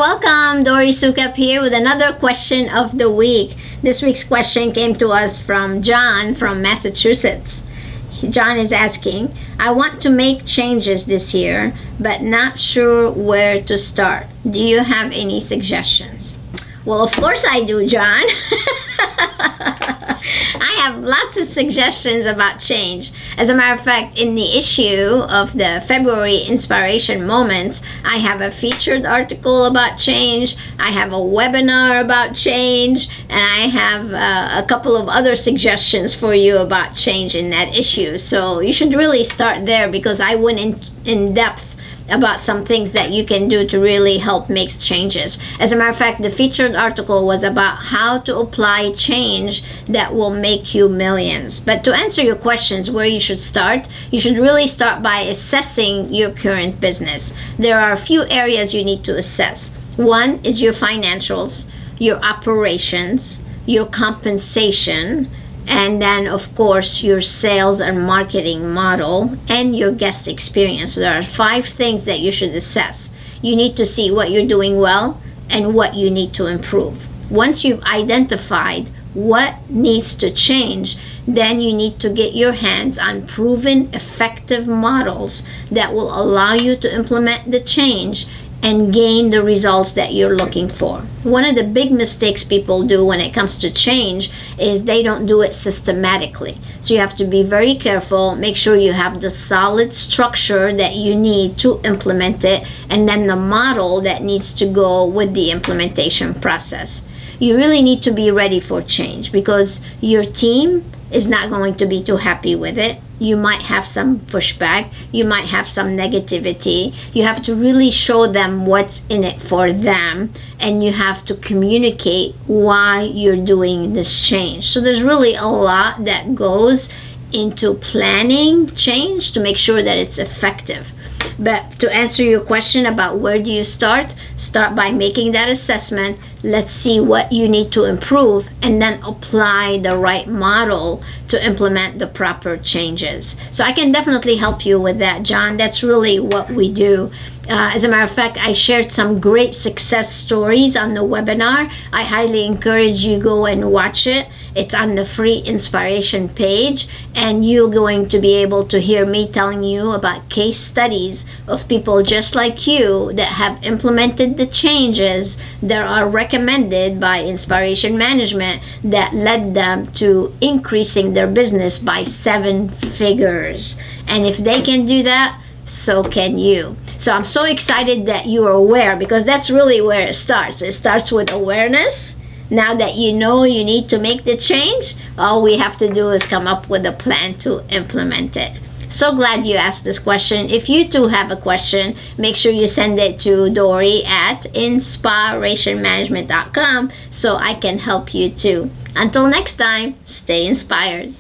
welcome. Dori Soukup here with another question of the week. This week's question came to us from John from Massachusetts. John is asking, I want to make changes this year, but not sure where to start. Do you have any suggestions? Well, of course I do, John. I have lots of suggestions about change. As a matter of fact, in the issue of the February InSPAration Moments, I have a featured article about change, I have a webinar about change, and I have a couple of other suggestions for you about change in that issue. So you should really start there, because I went in depth about some things that you can do to really help make changes. As a matter of fact, the featured article was about how to apply change that will make you millions. But to answer your questions, where you should start, you should really start by assessing your current business. There are a few areas you need to assess. One is your financials, your operations, your compensation, and then of course your sales and marketing model and your guest experience. So there are 5 things that you should assess. You need to see what you're doing well and what you need to improve. Once you've identified what needs to change, then you need to get your hands on proven effective models that will allow you to implement the change and gain the results that you're looking for. One of the big mistakes people do when it comes to change is they don't do it systematically. So you have to be very careful, make sure you have the solid structure that you need to implement it, and then the model that needs to go with the implementation process. You really need to be ready for change, because your team is not going to be too happy with it. You might have some pushback, you might have some negativity. You have to really show them what's in it for them, and you have to communicate why you're doing this change. So there's really a lot that goes into planning change to make sure that it's effective. But to answer your question about where do you start by making that assessment. Let's see what you need to improve, and then apply the right model to implement the proper changes. So I can definitely help you with that, John. That's really what we do. As a matter of fact, I shared some great success stories on the webinar. I highly encourage you go and watch it. It's on the free inspiration page, and you're going to be able to hear me telling you about case studies of people just like you that have implemented the changes that are recommended by Inspiration Management that led them to increasing their business by 7 figures. And if they can do that, so can you. So I'm so excited that you are aware, because that's really where it starts. It starts with awareness. Now that you know you need to make the change, all we have to do is come up with a plan to implement it. So glad you asked this question. If you too have a question, make sure you send it to Dori at inspirationmanagement.com so I can help you too. Until next time, stay inspired.